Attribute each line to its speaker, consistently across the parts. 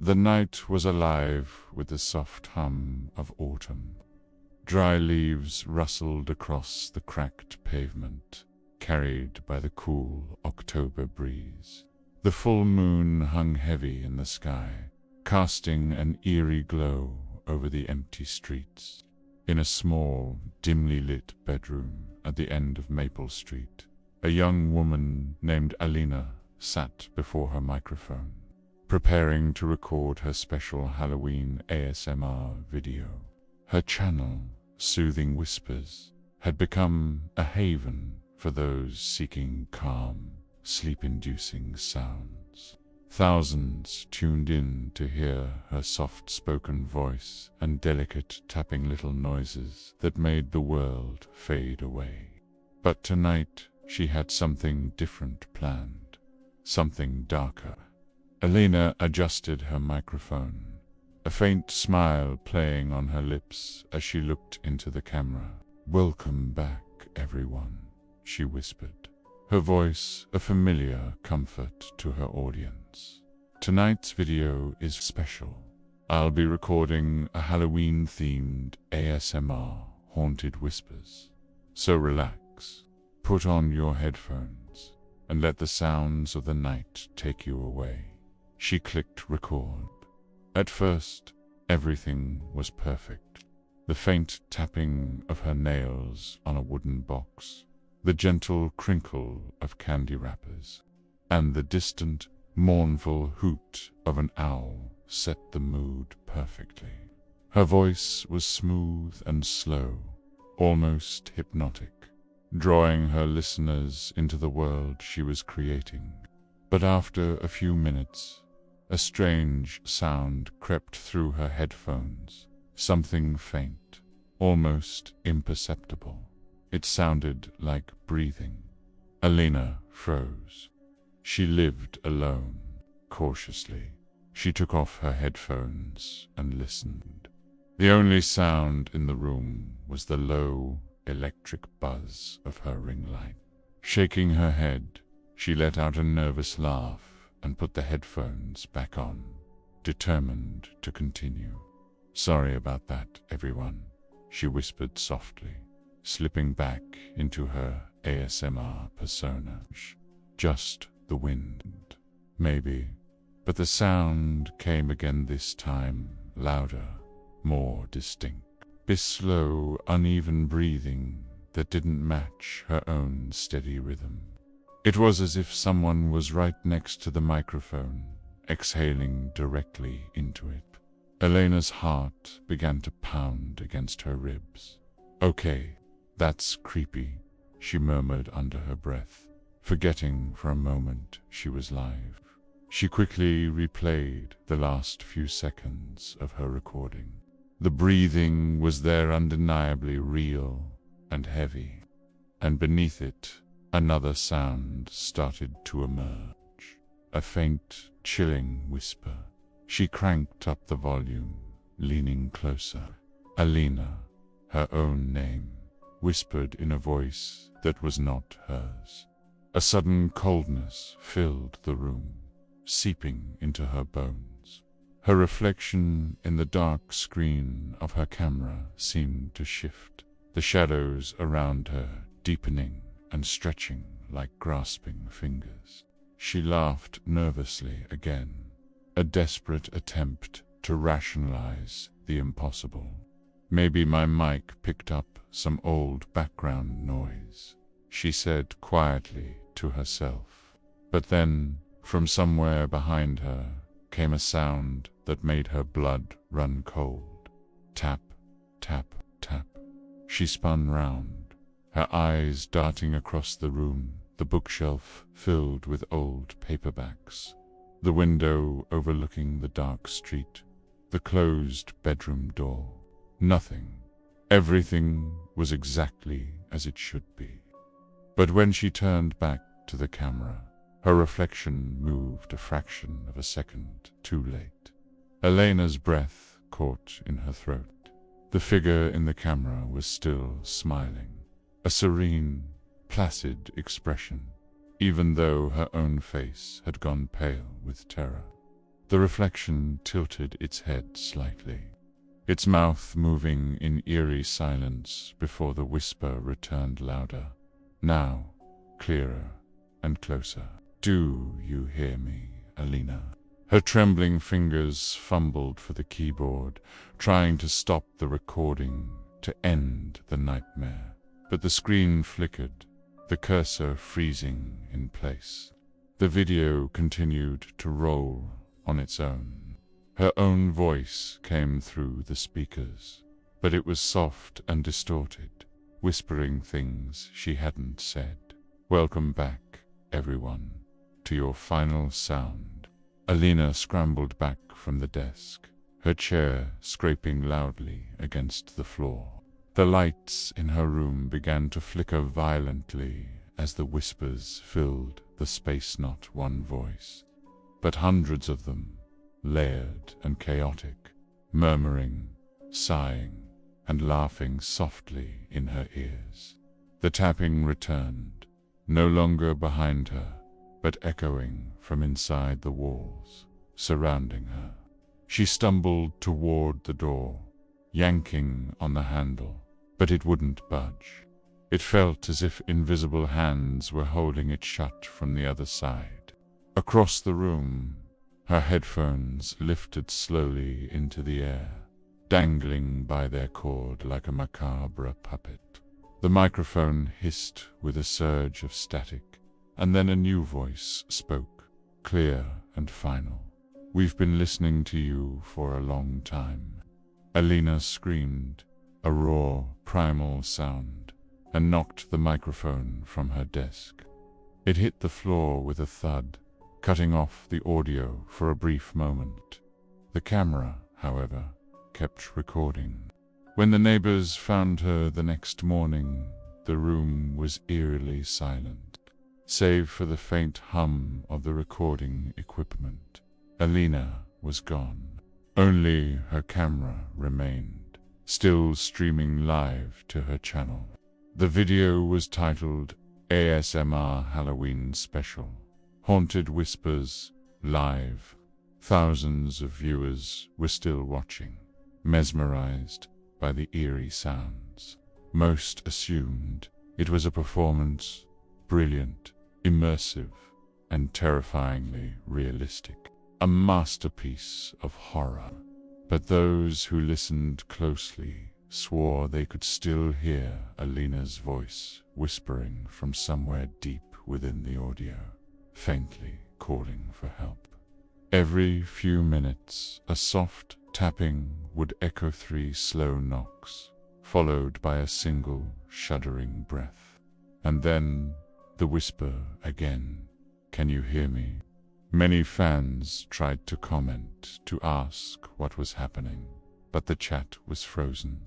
Speaker 1: The night was alive with the soft hum of autumn. Dry leaves rustled across the cracked pavement, carried by the cool October breeze. The full moon hung heavy in the sky, casting an eerie glow over the empty streets. In a small, dimly lit bedroom at the end of Maple Street, a young woman named Alina sat before her microphone, preparing to record her special Halloween ASMR video. Her channel, Soothing Whispers, had become a haven for those seeking calm, sleep-inducing sounds. Thousands tuned in to hear her soft-spoken voice and delicate tapping little noises that made the world fade away. But tonight she had something different planned, something darker. Alina adjusted her microphone, a faint smile playing on her lips as she looked into the camera. "Welcome back, everyone," she whispered, her voice a familiar comfort to her audience. "Tonight's video is special. I'll be recording a Halloween-themed ASMR Haunted Whispers. So relax, put on your headphones, and let the sounds of the night take you away." She clicked record. At first, everything was perfect. The faint tapping of her nails on a wooden box, the gentle crinkle of candy wrappers, and the distant, mournful hoot of an owl set the mood perfectly. Her voice was smooth and slow, almost hypnotic, drawing her listeners into the world she was creating. But after a few minutes, a strange sound crept through her headphones, something faint, almost imperceptible. It sounded like breathing. Alina froze. She lived alone. Cautiously, she took off her headphones and listened. The only sound in the room was the low, electric buzz of her ring light. Shaking her head, she let out a nervous laugh and put the headphones back on, determined to continue. "Sorry about that, everyone," she whispered softly, slipping back into her ASMR persona. "Just the wind, maybe." But the sound came again, this time louder, more distinct. This slow, uneven breathing that didn't match her own steady rhythm. It was as if someone was right next to the microphone, exhaling directly into it. Elena's heart began to pound against her ribs. "Okay, that's creepy," she murmured under her breath, forgetting for a moment she was live. She quickly replayed the last few seconds of her recording. The breathing was there, undeniably real and heavy, and beneath it, another sound started to emerge, a faint, chilling whisper. She cranked up the volume, leaning closer. Alina, her own name, whispered in a voice that was not hers. A sudden coldness filled the room, seeping into her bones. Her reflection in the dark screen of her camera seemed to shift, the shadows around her deepening and stretching like grasping fingers. She laughed nervously again, a desperate attempt to rationalize the impossible. "Maybe my mic picked up some old background noise," she said quietly to herself. But then, from somewhere behind her, came a sound that made her blood run cold. Tap, tap, tap. She spun round, her eyes darting across the room, the bookshelf filled with old paperbacks, the window overlooking the dark street, the closed bedroom door. Nothing. Everything was exactly as it should be. But when she turned back to the camera, her reflection moved a fraction of a second too late. Elena's breath caught in her throat. The figure in the camera was still smiling, a serene, placid expression, even though her own face had gone pale with terror. The reflection tilted its head slightly, its mouth moving in eerie silence before the whisper returned louder, now clearer and closer. "Do you hear me, Alina?" Her trembling fingers fumbled for the keyboard, trying to stop the recording, to end the nightmare. But the screen flickered, the cursor freezing in place. The video continued to roll on its own. Her own voice came through the speakers, but it was soft and distorted, whispering things she hadn't said. "Welcome back, everyone, to your final sound." Alina scrambled back from the desk, her chair scraping loudly against the floor. The lights in her room began to flicker violently as the whispers filled the space. Not one voice, but hundreds of them, layered and chaotic, murmuring, sighing, and laughing softly in her ears. The tapping returned, no longer behind her, but echoing from inside the walls surrounding her. She stumbled toward the door, yanking on the handle, but it wouldn't budge. It felt as if invisible hands were holding it shut from the other side. Across the room, her headphones lifted slowly into the air, dangling by their cord like a macabre puppet. The microphone hissed with a surge of static, and then a new voice spoke, clear and final. "We've been listening to you for a long time." Alina screamed, a raw, primal sound, and knocked the microphone from her desk. It hit the floor with a thud, cutting off the audio for a brief moment. The camera, however, kept recording. When the neighbors found her the next morning, the room was eerily silent, save for the faint hum of the recording equipment. Alina was gone. Only her camera remained, still streaming live to her channel. The video was titled ASMR Halloween Special, Haunted Whispers, Live. Thousands of viewers were still watching, mesmerized by the eerie sounds. Most assumed it was a performance, brilliant, immersive, and terrifyingly realistic. A masterpiece of horror. But those who listened closely swore they could still hear Alina's voice whispering from somewhere deep within the audio, faintly calling for help. Every few minutes, a soft tapping would echo 3 slow knocks, followed by a single shuddering breath. And then the whisper again, "Can you hear me?" Many fans tried to comment, to ask what was happening, but the chat was frozen.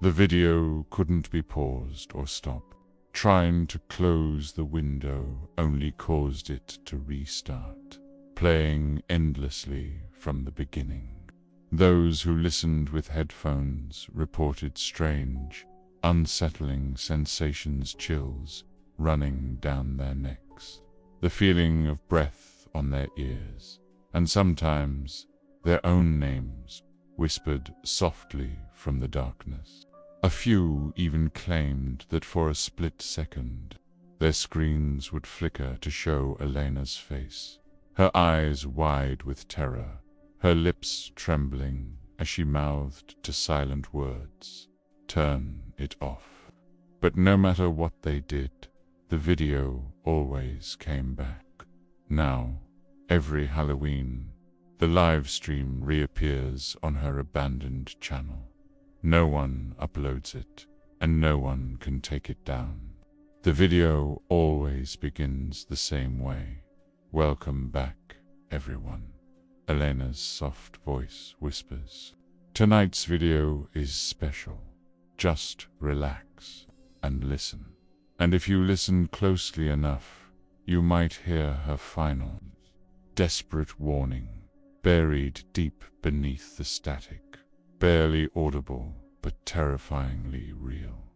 Speaker 1: The video couldn't be paused or stopped. Trying to close the window only caused it to restart, playing endlessly from the beginning. Those who listened with headphones reported strange, unsettling sensations, chills running down their necks, the feeling of breath on their ears, and sometimes their own names whispered softly from the darkness. A few even claimed that for a split second, their screens would flicker to show Elena's face, her eyes wide with terror, her lips trembling as she mouthed to silent words, "Turn it off." But no matter what they did, the video always came back. Now, every Halloween, the live stream reappears on her abandoned channel. No one uploads it, and no one can take it down. The video always begins the same way. "Welcome back, everyone," Elena's soft voice whispers. Tonight's video is special. Just relax and listen. And if you listen closely enough, you might hear her final, desperate warning, buried deep beneath the static, barely audible but terrifyingly real.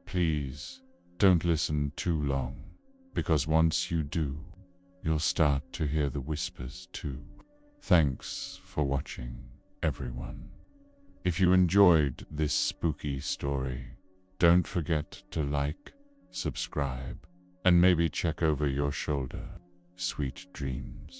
Speaker 1: Please, don't listen too long, because once you do, you'll start to hear the whispers too. Thanks for watching, everyone. If you enjoyed this spooky story, don't forget to like, subscribe, and maybe check over your shoulder. Sweet dreams.